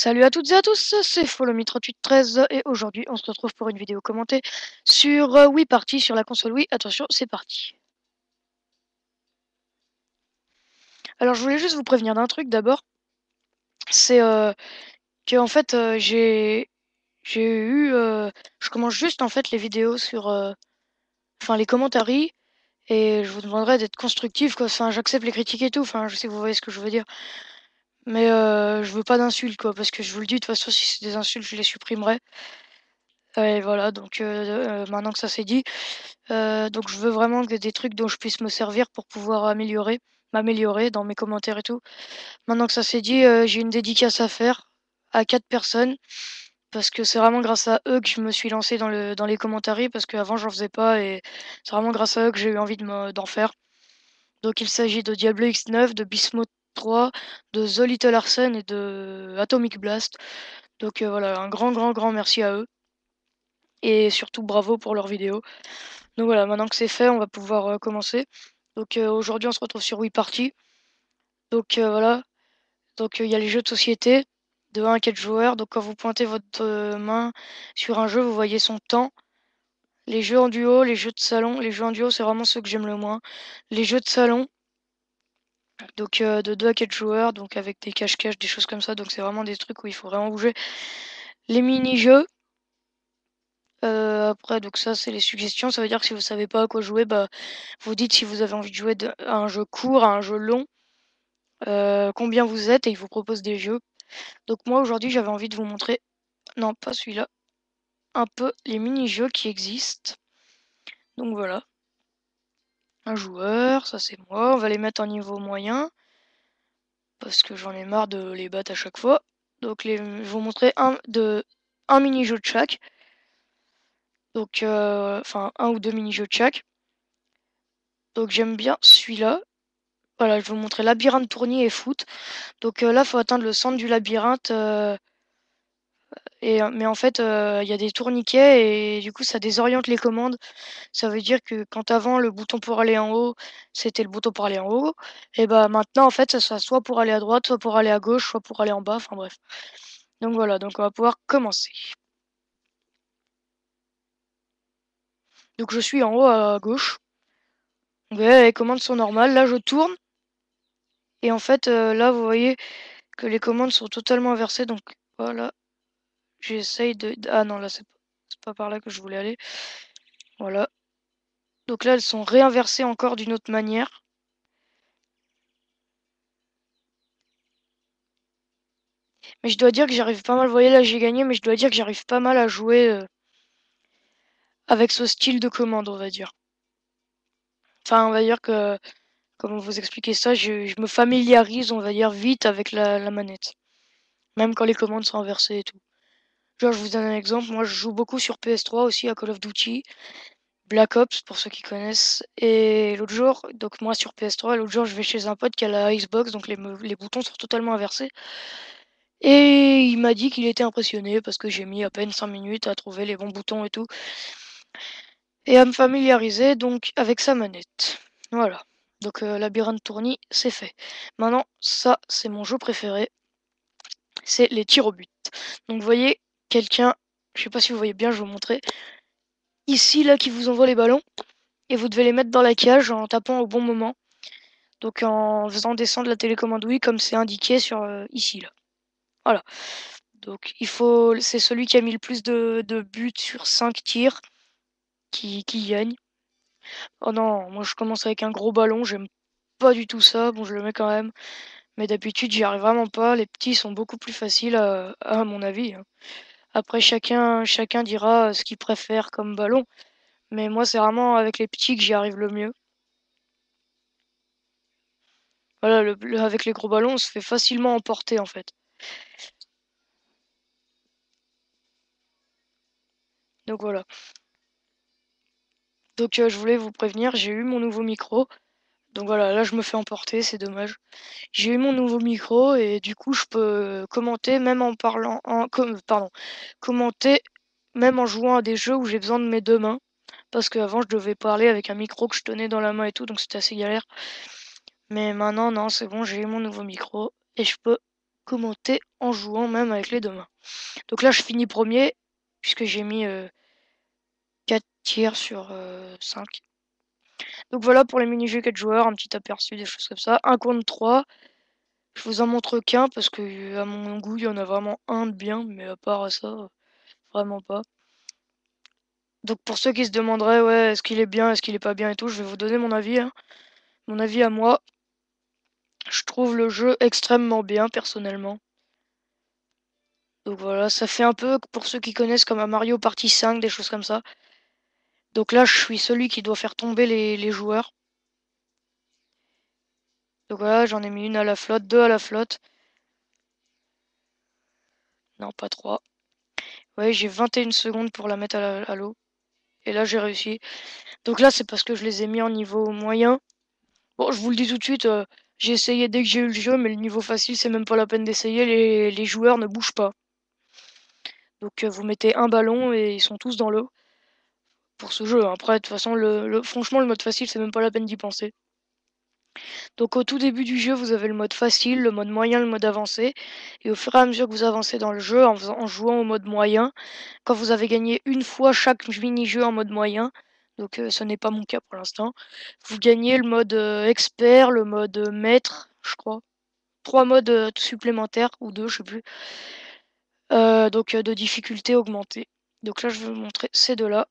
Salut à toutes et à tous, c'est Follow Me3813 et aujourd'hui on se retrouve pour une vidéo commentée sur Wii Party sur la console Wii. Attention, c'est parti. Alors je voulais juste vous prévenir d'un truc d'abord, c'est que en fait j'ai eu je commence juste en fait les vidéos sur enfin les commentaires et je vous demanderai d'être constructif quoi. Enfin j'accepte les critiques et tout, enfin je sais que vous voyez ce que je veux dire, mais je veux pas d'insultes quoi, parce que je vous le dis de toute façon si c'est des insultes je les supprimerai. Et voilà, donc maintenant que ça c'est dit, donc je veux vraiment que des trucs dont je puisse me servir pour pouvoir m'améliorer dans mes commentaires et tout. Maintenant que ça c'est dit, j'ai une dédicace à faire à 4 personnes parce que c'est vraiment grâce à eux que je me suis lancé dans les commentaires parce qu'avant j'en faisais pas et c'est vraiment grâce à eux que j'ai eu envie d'en faire. Donc il s'agit de Diablo X9, de Bismuth 3, de The Little Arsène et de Atomic Blast. Donc voilà, un grand merci à eux et surtout bravo pour leurs vidéos. Donc voilà, maintenant que c'est fait, on va pouvoir commencer. Donc aujourd'hui, on se retrouve sur Wii Party. Donc voilà, donc il y a les jeux de société de 1 à 4 joueurs. Donc quand vous pointez votre main sur un jeu, vous voyez son temps. Les jeux en duo, les jeux de salon. Les jeux en duo, c'est vraiment ceux que j'aime le moins. Les jeux de salon, donc de 2 à 4 joueurs, donc avec des cache-cache, des choses comme ça. Donc c'est vraiment des trucs où il faut vraiment bouger. Les mini-jeux. Après, donc ça, c'est les suggestions. Ça veut dire que si vous savez pas à quoi jouer, bah, vous dites si vous avez envie de jouer à un jeu court, à un jeu long, combien vous êtes et il vous propose des jeux. Donc moi, aujourd'hui, j'avais envie de vous montrer, non, pas celui-là, un peu les mini-jeux qui existent. Donc voilà, un joueur, ça c'est moi. On va les mettre en niveau moyen parce que j'en ai marre de les battre à chaque fois. Donc je vais vous montrer un mini-jeu de chaque. Donc, enfin, un ou deux mini-jeux de chaque. Donc j'aime bien celui-là. Voilà, je vais vous montrer labyrinthe, tournis et foot. Donc là, faut atteindre le centre du labyrinthe. Mais en fait, il y a des tourniquets et du coup, ça désoriente les commandes. Ça veut dire que quand avant, le bouton pour aller en haut, c'était le bouton pour aller en haut. Et bah maintenant, en fait, ça sera soit pour aller à droite, soit pour aller à gauche, soit pour aller en bas. Enfin bref. Donc voilà, donc on va pouvoir commencer. Donc je suis en haut à gauche. Ouais, les commandes sont normales. Là, je tourne. Et en fait, là, vous voyez que les commandes sont totalement inversées. Donc voilà. J'essaye de... Ah non, là, c'est pas par là que je voulais aller. Voilà. Donc là, elles sont réinversées encore d'une autre manière. Mais je dois dire que j'arrive pas mal... Vous voyez, là, j'ai gagné, mais je dois dire que j'arrive pas mal à jouer avec ce style de commande, on va dire. Enfin, on va dire que... Comment vous expliquer ça, je me familiarise, on va dire, vite avec la manette. Même quand les commandes sont inversées et tout. Genre, je vous donne un exemple. Moi, je joue beaucoup sur PS3 aussi à Call of Duty. Black Ops pour ceux qui connaissent. Et l'autre jour, donc moi sur PS3, l'autre jour je vais chez un pote qui a la Xbox, donc les boutons sont totalement inversés. Et il m'a dit qu'il était impressionné parce que j'ai mis à peine 5 minutes à trouver les bons boutons et tout. Et à me familiariser donc avec sa manette. Voilà. Donc labyrinthe tournis, c'est fait. Maintenant, ça c'est mon jeu préféré. C'est les tirs au but. Donc vous voyez, quelqu'un, je sais pas si vous voyez bien, je vais vous montrer. Ici, là, qui vous envoie les ballons. Et vous devez les mettre dans la cage en tapant au bon moment. Donc en faisant descendre la télécommande Wii comme c'est indiqué sur ici là. Voilà. Donc c'est celui qui a mis le plus de buts sur 5 tirs qui gagne. Oh non, moi je commence avec un gros ballon, j'aime pas du tout ça. Bon, je le mets quand même. Mais d'habitude, j'y arrive vraiment pas. Les petits sont beaucoup plus faciles à mon avis, hein. Après, chacun dira ce qu'il préfère comme ballon. Mais moi, c'est vraiment avec les petits que j'y arrive le mieux. Voilà, avec les gros ballons, on se fait facilement emporter en fait. Donc voilà. Donc je voulais vous prévenir, j'ai eu mon nouveau micro. Donc voilà, là je me fais emporter, c'est dommage. J'ai eu mon nouveau micro et du coup je peux commenter même en parlant pardon, commenter même en jouant à des jeux où j'ai besoin de mes deux mains. Parce qu'avant je devais parler avec un micro que je tenais dans la main et tout, donc c'était assez galère. Mais maintenant non, c'est bon, j'ai eu mon nouveau micro et je peux commenter en jouant même avec les deux mains. Donc là, je finis premier, puisque j'ai mis 4 tirs sur 5. Donc voilà pour les mini-jeux 4 joueurs, un petit aperçu des choses comme ça. 1 contre 3. Je vous en montre qu'un parce que à mon goût, il y en a vraiment un de bien, mais à part ça, vraiment pas. Donc pour ceux qui se demanderaient, ouais, est-ce qu'il est bien, est-ce qu'il est pas bien et tout, je vais vous donner mon avis, hein. Mon avis à moi, je trouve le jeu extrêmement bien personnellement. Donc voilà, ça fait un peu pour ceux qui connaissent comme un Mario Party 5, des choses comme ça. Donc là, je suis celui qui doit faire tomber les joueurs. Donc voilà, j'en ai mis une à la flotte, deux à la flotte. Non, pas trois. Ouais, j'ai 21 secondes pour la mettre à l'eau. Et là, j'ai réussi. Donc là, c'est parce que je les ai mis en niveau moyen. Bon, je vous le dis tout de suite, j'ai essayé dès que j'ai eu le jeu, mais le niveau facile, c'est même pas la peine d'essayer. Les joueurs ne bougent pas. Donc vous mettez un ballon et ils sont tous dans l'eau pour ce jeu. Après, de toute façon, franchement, le mode facile, c'est même pas la peine d'y penser. Donc au tout début du jeu, vous avez le mode facile, le mode moyen, le mode avancé. Et au fur et à mesure que vous avancez dans le jeu, en jouant au mode moyen, quand vous avez gagné une fois chaque mini-jeu en mode moyen, donc ce n'est pas mon cas pour l'instant, vous gagnez le mode expert, le mode maître, je crois. 3 modes supplémentaires, ou 2, je sais plus. Donc de difficulté augmentée. Donc là, je vais vous montrer ces deux-là.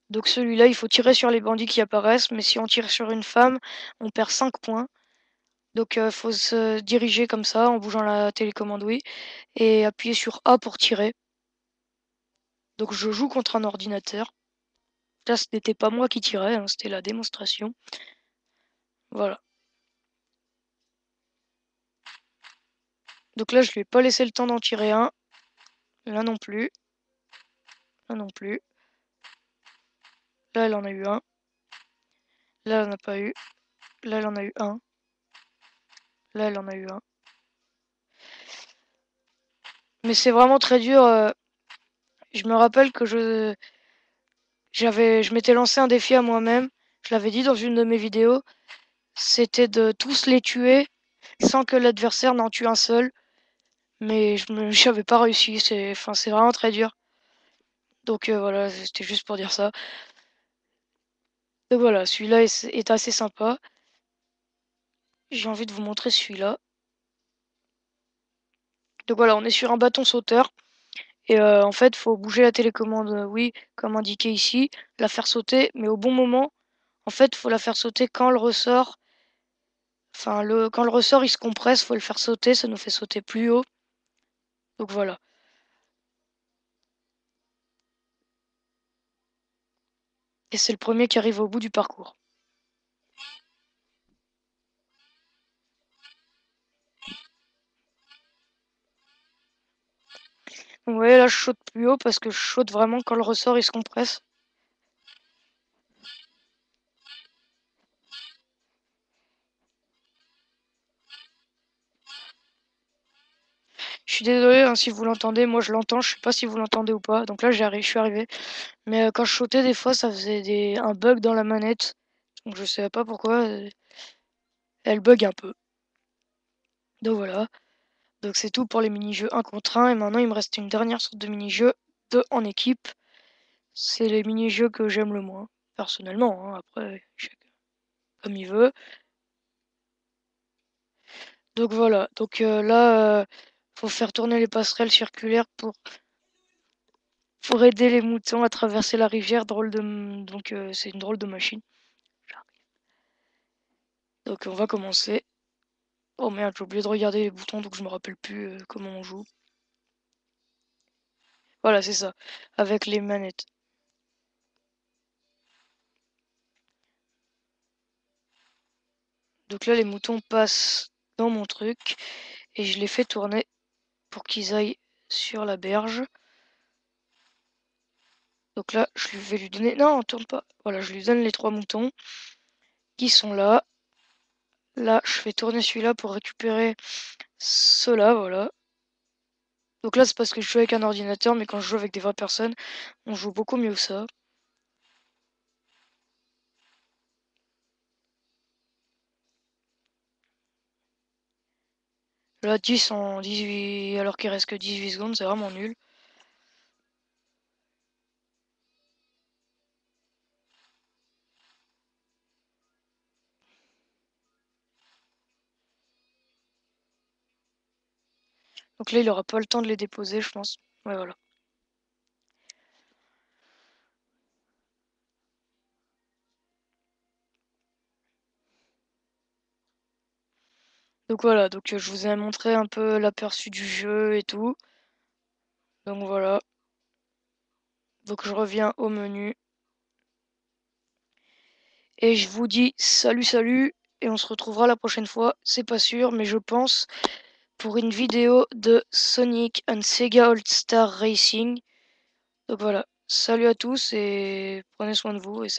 Donc celui-là, il faut tirer sur les bandits qui apparaissent, mais si on tire sur une femme, on perd 5 points. Donc faut se diriger comme ça, en bougeant la télécommande, oui, et appuyer sur A pour tirer. Donc je joue contre un ordinateur. Là, ce n'était pas moi qui tirais, hein, c'était la démonstration. Voilà. Donc là, je lui ai pas laissé le temps d'en tirer un. Là non plus. Là non plus. Là, elle en a eu un. Là, elle en a pas eu. Là, elle en a eu un. Là, elle en a eu un. Mais c'est vraiment très dur. Je me rappelle que je m'étais lancé un défi à moi-même. Je l'avais dit dans une de mes vidéos. C'était de tous les tuer sans que l'adversaire n'en tue un seul. Mais je n'avais pas réussi. C'est vraiment très dur. Donc voilà, c'était juste pour dire ça. Donc voilà, celui-là est assez sympa. J'ai envie de vous montrer celui-là. Donc voilà, on est sur un bâton sauteur. Et en fait, faut bouger la télécommande, oui, comme indiqué ici, la faire sauter, mais au bon moment. En fait, faut la faire sauter quand le ressort, enfin quand le ressort il se compresse, faut le faire sauter, ça nous fait sauter plus haut. Donc voilà. Et c'est le premier qui arrive au bout du parcours. Donc, vous voyez là, je saute plus haut parce que je saute vraiment quand le ressort il se compresse. Je suis désolé hein, si vous l'entendez, moi je l'entends, je sais pas si vous l'entendez ou pas. Donc là, je suis arrivé. Mais quand je sautais, des fois, ça faisait un bug dans la manette. Donc je sais pas pourquoi. Elle bug un peu. Donc voilà. Donc c'est tout pour les mini-jeux 1 contre 1. Et maintenant, il me reste une dernière sorte de mini-jeu 2 en équipe. C'est les mini-jeux que j'aime le moins, personnellement. Hein. Après, chacun comme il veut. Donc voilà. Donc là, faut faire tourner les passerelles circulaires pour aider les moutons à traverser la rivière. Donc c'est une drôle de machine. Donc on va commencer. Oh merde, j'ai oublié de regarder les boutons, donc je me rappelle plus comment on joue. Voilà, c'est ça, avec les manettes. Donc là, les moutons passent dans mon truc et je les fais tourner pour qu'ils aillent sur la berge. Donc là, je vais lui donner... Non, on tourne pas. Voilà, je lui donne les 3 moutons qui sont là. Là, je fais tourner celui-là pour récupérer ceux-là, voilà. Donc là, c'est parce que je joue avec un ordinateur, mais quand je joue avec des vraies personnes, on joue beaucoup mieux que ça. Là, 10 en 18, alors qu'il reste que 18 secondes, c'est vraiment nul. Donc là, il aura pas le temps de les déposer, je pense. Ouais, voilà. Donc voilà, donc je vous ai montré un peu l'aperçu du jeu et tout. Donc voilà. Donc je reviens au menu. Et je vous dis salut salut. Et on se retrouvera la prochaine fois. C'est pas sûr, mais je pense pour une vidéo de Sonic and Sega All-Star Racing. Donc voilà. Salut à tous et prenez soin de vous et salut.